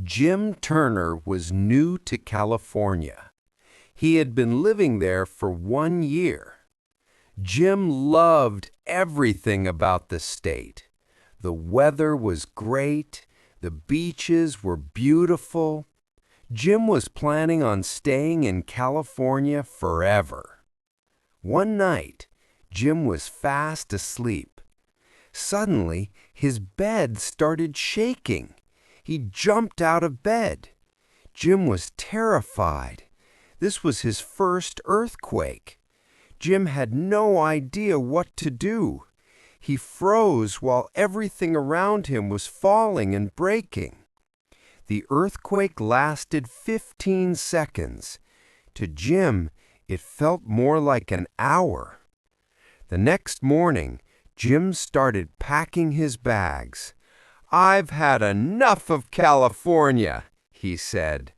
Jim Turner was new to California. He had been living there for 1 year. Jim loved everything about the state. The weather was great. The beaches were beautiful. Jim was planning on staying in California forever. One night, Jim was fast asleep. Suddenly, his bed started shaking. He jumped out of bed. Jim was terrified. This was his first earthquake. Jim had no idea what to do. He froze while everything around him was falling and breaking. The earthquake lasted 15 seconds. To Jim, it felt more like an hour. The next morning, Jim started packing his bags. "I've had enough of California," he said.